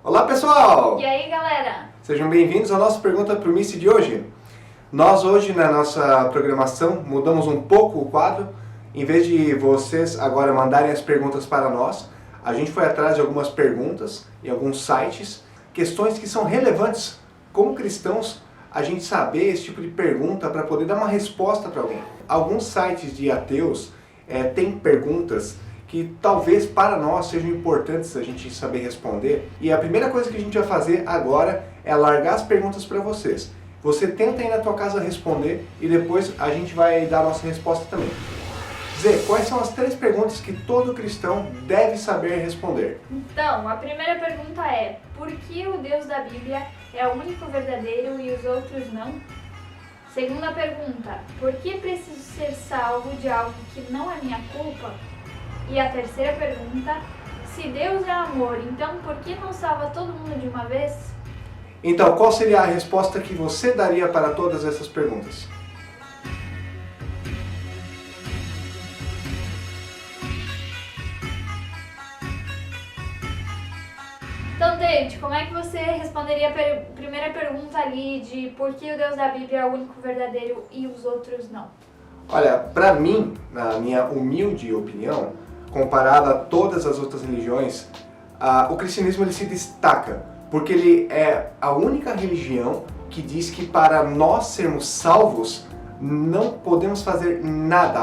Olá pessoal! E aí galera? Sejam bem-vindos à nossa pergunta para o Miss de hoje. Nós hoje na nossa programação mudamos um pouco o quadro. Em vez de vocês agora mandarem as perguntas para nós, a gente foi atrás de algumas perguntas em alguns sites, questões que são relevantes como cristãos, a gente saber esse tipo de pergunta para poder dar uma resposta para alguém. Alguns sites de ateus têm perguntas que talvez para nós sejam importantes a gente saber responder. E a primeira coisa que a gente vai fazer agora é largar as perguntas para vocês. Você tenta aí na tua casa responder e depois a gente vai dar a nossa resposta também. Zé, quais são as 3 perguntas que todo cristão deve saber responder? Então, a primeira pergunta é: por que o Deus da Bíblia é o único verdadeiro e os outros não? Segunda pergunta: por que preciso ser salvo de algo que não é minha culpa? E a terceira pergunta: se Deus é amor, então por que não salva todo mundo de uma vez? Então, qual seria a resposta que você daria para todas essas perguntas? Então, David, como é que você responderia a primeira pergunta ali de por que o Deus da Bíblia é o único verdadeiro e os outros não? Olha, para mim, na minha humilde opinião, comparado a todas as outras religiões, o cristianismo ele se destaca, porque ele é a única religião que diz que para nós sermos salvos, não podemos fazer nada,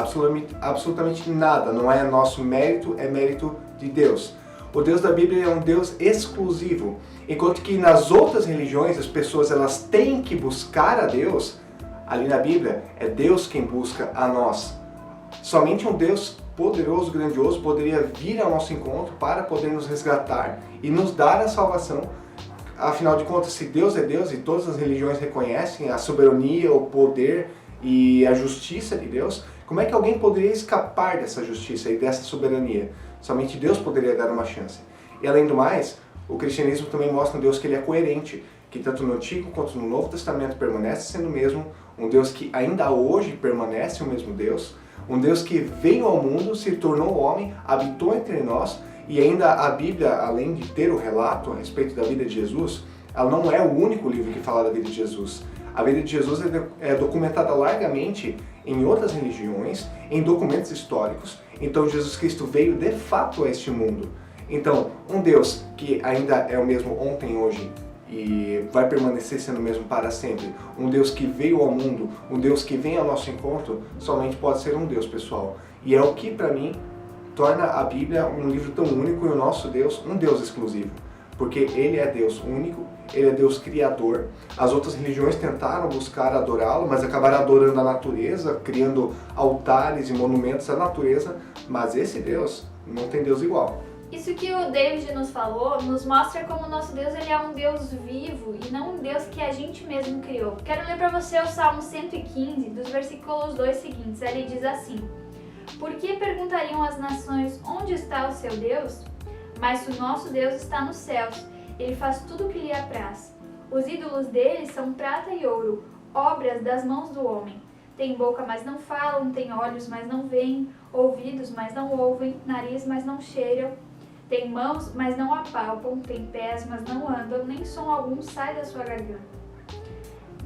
absolutamente nada, não é nosso mérito, é mérito de Deus. O Deus da Bíblia é um Deus exclusivo, enquanto que nas outras religiões as pessoas elas têm que buscar a Deus, ali na Bíblia é Deus quem busca a nós. Somente um Deus poderoso, grandioso, poderia vir ao nosso encontro para poder nos resgatar e nos dar a salvação. Afinal de contas, se Deus é Deus e todas as religiões reconhecem a soberania, o poder e a justiça de Deus, como é que alguém poderia escapar dessa justiça e dessa soberania? Somente Deus poderia dar uma chance. E além do mais, o cristianismo também mostra um Deus que ele é coerente, que tanto no Antigo quanto no Novo Testamento permanece sendo o mesmo, um Deus que ainda hoje permanece o mesmo Deus, um Deus que veio ao mundo, se tornou homem, habitou entre nós, e ainda a Bíblia, além de ter o relato a respeito da vida de Jesus, ela não é o único livro que fala da vida de Jesus. A vida de Jesus é documentada largamente em outras religiões, em documentos históricos. Então Jesus Cristo veio de fato a este mundo. Então, um Deus que ainda é o mesmo ontem, hoje e vai permanecer sendo o mesmo para sempre, um Deus que veio ao mundo, um Deus que vem ao nosso encontro, somente pode ser um Deus, pessoal. E é o que, para mim, torna a Bíblia um livro tão único e o nosso Deus um Deus exclusivo. Porque Ele é Deus único, Ele é Deus criador. As outras religiões tentaram buscar adorá-lo, mas acabaram adorando a natureza, criando altares e monumentos à natureza, mas esse Deus não tem Deus igual. Isso que o David nos falou nos mostra como o nosso Deus ele é um Deus vivo e não um Deus que a gente mesmo criou. Quero ler para você o Salmo 115, dos versículos 2 seguintes. Ele diz assim: por que perguntariam as nações onde está o seu Deus? Mas o nosso Deus está nos céus, ele faz tudo o que lhe apraz. Os ídolos dele são prata e ouro, obras das mãos do homem. Tem boca, mas não falam, tem olhos, mas não veem, ouvidos, mas não ouvem, nariz, mas não cheiram. Tem mãos, mas não apalpam, tem pés, mas não andam, nem som algum sai da sua garganta.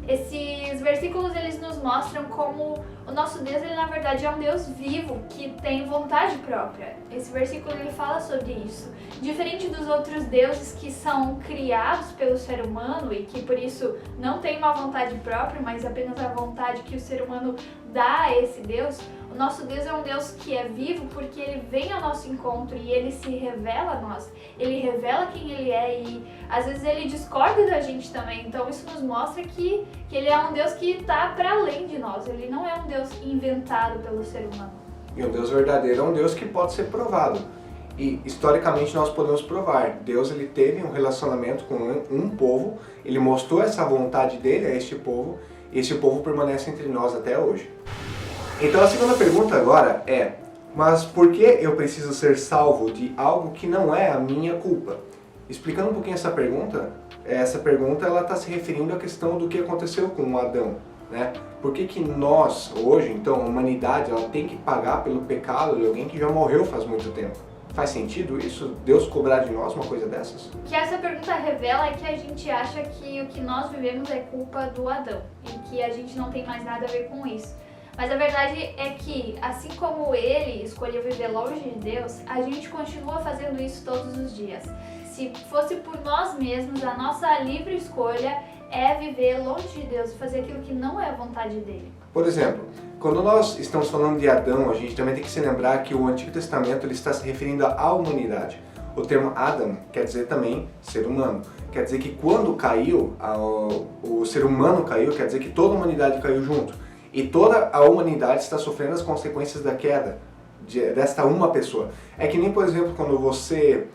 Esses versículos eles nos mostram como o nosso Deus ele na verdade é um Deus vivo que tem vontade própria. Esse versículo ele fala sobre isso. Diferente dos outros deuses que são criados pelo ser humano e que por isso não tem uma vontade própria, mas apenas a vontade que o ser humano dá a esse Deus, o nosso Deus é um Deus que é vivo porque ele vem ao nosso encontro e ele se revela a nós. Ele revela quem ele é e às vezes ele discorda da gente também. Então isso nos mostra que ele é um Deus que está para além de nós. Ele não é um Deus inventado pelo ser humano. E um Deus verdadeiro é um Deus que pode ser provado. E historicamente nós podemos provar. Deus ele teve um relacionamento com um povo, ele mostrou essa vontade dele a este povo, e este povo permanece entre nós até hoje. Então a segunda pergunta agora é: mas por que eu preciso ser salvo de algo que não é a minha culpa? Explicando um pouquinho essa pergunta ela está se referindo à questão do que aconteceu com Adão, né? Por que nós, hoje, então, a humanidade, ela tem que pagar pelo pecado de alguém que já morreu faz muito tempo? Faz sentido isso? Deus cobrar de nós uma coisa dessas? O que essa pergunta revela é que a gente acha que o que nós vivemos é culpa do Adão e que a gente não tem mais nada a ver com isso. Mas a verdade é que, assim como ele escolheu viver longe de Deus, a gente continua fazendo isso todos os dias. Se fosse por nós mesmos, a nossa livre escolha é viver longe de Deus e fazer aquilo que não é a vontade dele. Por exemplo, quando nós estamos falando de Adão, a gente também tem que se lembrar que o Antigo Testamento ele está se referindo à humanidade. O termo Adam quer dizer também ser humano. Quer dizer que quando caiu, o ser humano caiu, quer dizer que toda a humanidade caiu junto. E toda a humanidade está sofrendo as consequências da queda desta uma pessoa. É que nem, por exemplo, quando você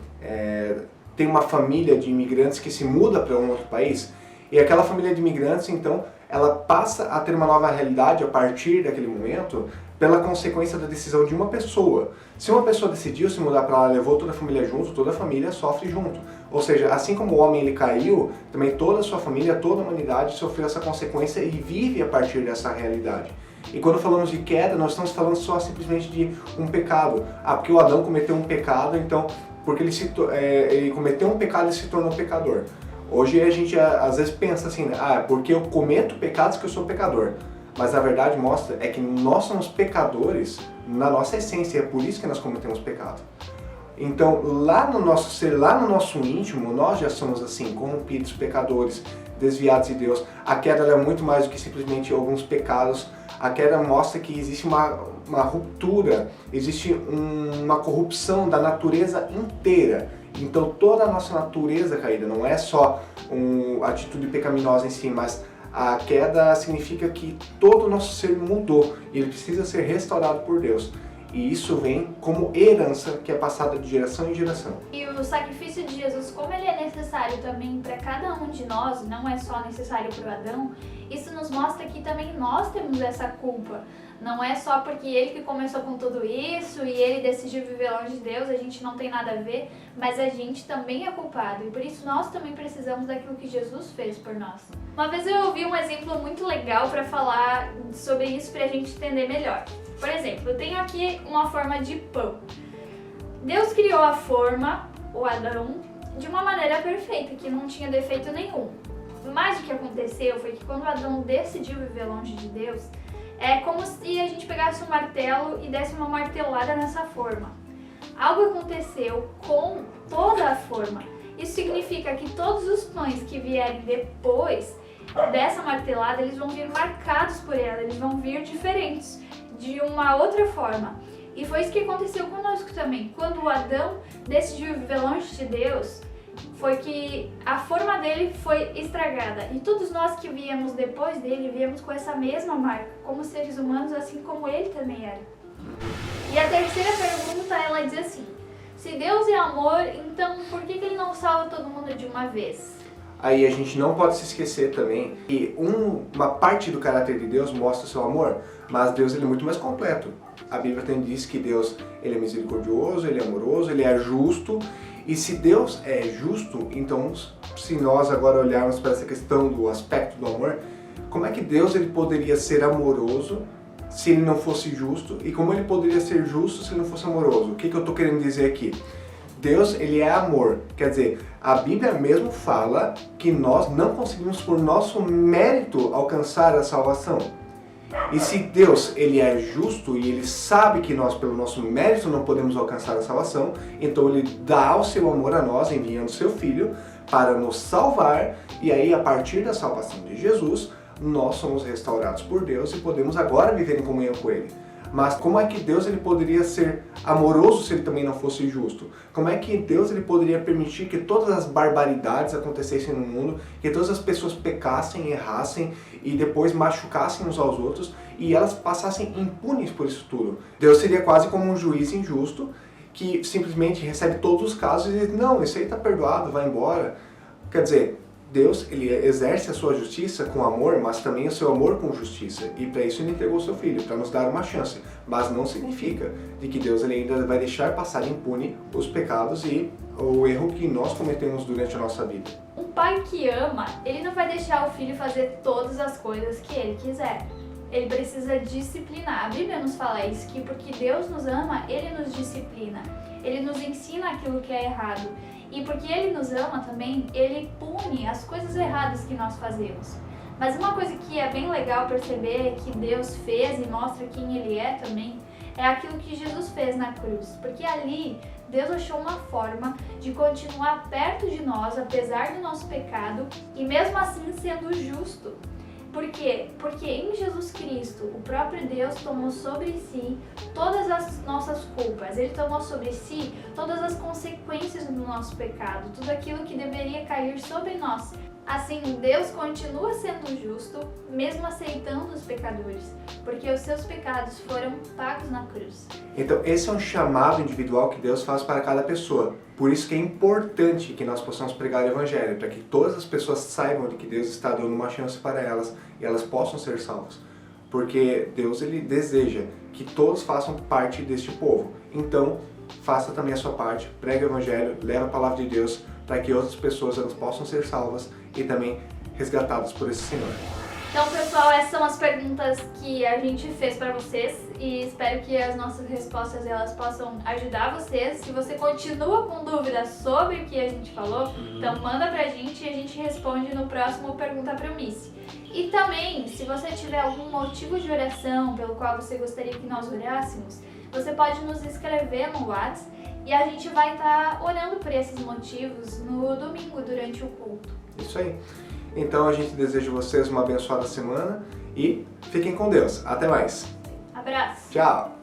tem uma família de imigrantes que se muda para um outro país, e aquela família de imigrantes, então, ela passa a ter uma nova realidade a partir daquele momento pela consequência da decisão de uma pessoa. Se uma pessoa decidiu se mudar para lá, levou toda a família junto, toda a família sofre junto. Ou seja, assim como o homem ele caiu, também toda a sua família, toda a humanidade sofreu essa consequência e vive a partir dessa realidade. E quando falamos de queda, nós estamos falando só simplesmente de um pecado. Porque o Adão cometeu um pecado, então, porque ele cometeu um pecado, ele se tornou pecador. Hoje a gente às vezes pensa assim, porque eu cometo pecados que eu sou pecador. Mas a verdade mostra é que nós somos pecadores na nossa essência, é por isso que nós cometemos pecado. Então, lá no nosso ser, lá no nosso íntimo, nós já somos assim, corrompidos, pecadores, desviados de Deus. A queda é muito mais do que simplesmente alguns pecados. A queda mostra que existe uma ruptura, existe uma corrupção da natureza inteira. Então, toda a nossa natureza caída, não é só uma atitude pecaminosa em si, mas a queda significa que todo o nosso ser mudou e ele precisa ser restaurado por Deus. E isso vem como herança que é passada de geração em geração. E o sacrifício de Jesus, como ele é necessário também para cada um de nós, não é só necessário para o Adão, isso nos mostra que também nós temos essa culpa. Não é só porque ele que começou com tudo isso e ele decidiu viver longe de Deus, a gente não tem nada a ver, mas a gente também é culpado e por isso nós também precisamos daquilo que Jesus fez por nós. Uma vez eu ouvi um exemplo muito legal para falar sobre isso para a gente entender melhor. Por exemplo, eu tenho aqui uma forma de pão. Deus criou a forma, o Adão, de uma maneira perfeita, que não tinha defeito nenhum. Mas o que aconteceu foi que quando o Adão decidiu viver longe de Deus, é como se a gente pegasse um martelo e desse uma martelada nessa forma. Algo aconteceu com toda a forma. Isso significa que todos os pães que vierem depois dessa martelada, eles vão vir marcados por ela, eles vão vir diferentes, de uma outra forma. E foi isso que aconteceu conosco também. Quando o Adão decidiu viver longe de Deus, foi que a forma dele foi estragada. E todos nós que viemos depois dele, viemos com essa mesma marca, como seres humanos, assim como ele também era. E a terceira pergunta, ela diz assim: se Deus é amor, então por que ele não salva todo mundo de uma vez? Aí a gente não pode se esquecer também que uma parte do caráter de Deus mostra o seu amor, mas Deus ele é muito mais completo. A Bíblia também diz que Deus ele é misericordioso, ele é amoroso, ele é justo. E se Deus é justo, então se nós agora olharmos para essa questão do aspecto do amor, como é que Deus ele poderia ser amoroso se ele não fosse justo? E como ele poderia ser justo se ele não fosse amoroso? O que eu estou querendo dizer aqui? Deus ele é amor, quer dizer, a Bíblia mesmo fala que nós não conseguimos por nosso mérito alcançar a salvação. E se Deus ele é justo e ele sabe que nós pelo nosso mérito não podemos alcançar a salvação, então ele dá o seu amor a nós enviando seu Filho para nos salvar, e aí a partir da salvação de Jesus nós somos restaurados por Deus e podemos agora viver em comunhão com ele. Mas como é que Deus ele poderia ser amoroso se ele também não fosse justo? Como é que Deus ele poderia permitir que todas as barbaridades acontecessem no mundo, que todas as pessoas pecassem, errassem e depois machucassem uns aos outros e elas passassem impunes por isso tudo? Deus seria quase como um juiz injusto que simplesmente recebe todos os casos e diz: não, esse aí está perdoado, vai embora. Quer dizer, Deus ele exerce a sua justiça com amor, mas também o seu amor com justiça. E para isso ele entregou o seu Filho, para nos dar uma chance. Mas não significa de que Deus ele ainda vai deixar passar impune os pecados e o erro que nós cometemos durante a nossa vida. Um pai que ama, ele não vai deixar o filho fazer todas as coisas que ele quiser. Ele precisa disciplinar. A Bíblia nos fala isso, que porque Deus nos ama, ele nos disciplina. Ele nos ensina aquilo que é errado. E porque Ele nos ama também, Ele pune as coisas erradas que nós fazemos. Mas uma coisa que é bem legal perceber que Deus fez e mostra quem Ele é também, é aquilo que Jesus fez na cruz. Porque ali, Deus achou uma forma de continuar perto de nós, apesar do nosso pecado, e mesmo assim sendo justo. Por quê? Porque em Jesus Cristo, o próprio Deus tomou sobre si todas as nossas culpas. Ele tomou sobre si todas as consequências do nosso pecado, tudo aquilo que deveria cair sobre nós. Assim, Deus continua sendo justo, mesmo aceitando os pecadores, porque os seus pecados foram pagos na cruz. Então, esse é um chamado individual que Deus faz para cada pessoa. Por isso que é importante que nós possamos pregar o Evangelho, para que todas as pessoas saibam de que Deus está dando uma chance para elas e elas possam ser salvas. Porque Deus, Ele deseja que todos façam parte deste povo. Então, faça também a sua parte, pregue o Evangelho, leve a palavra de Deus, para que outras pessoas elas possam ser salvas e também resgatadas por esse Senhor. Então, pessoal, essas são as perguntas que a gente fez para vocês e espero que as nossas respostas elas possam ajudar vocês. Se você continua com dúvidas sobre o que a gente falou, então manda pra gente e a gente responde no próximo Pergunta para o Miss. E também, se você tiver algum motivo de oração pelo qual você gostaria que nós orássemos, você pode nos escrever no WhatsApp e a gente vai estar orando por esses motivos no domingo durante o culto. Isso aí. Então a gente deseja a vocês uma abençoada semana e fiquem com Deus. Até mais. Abraço. Tchau.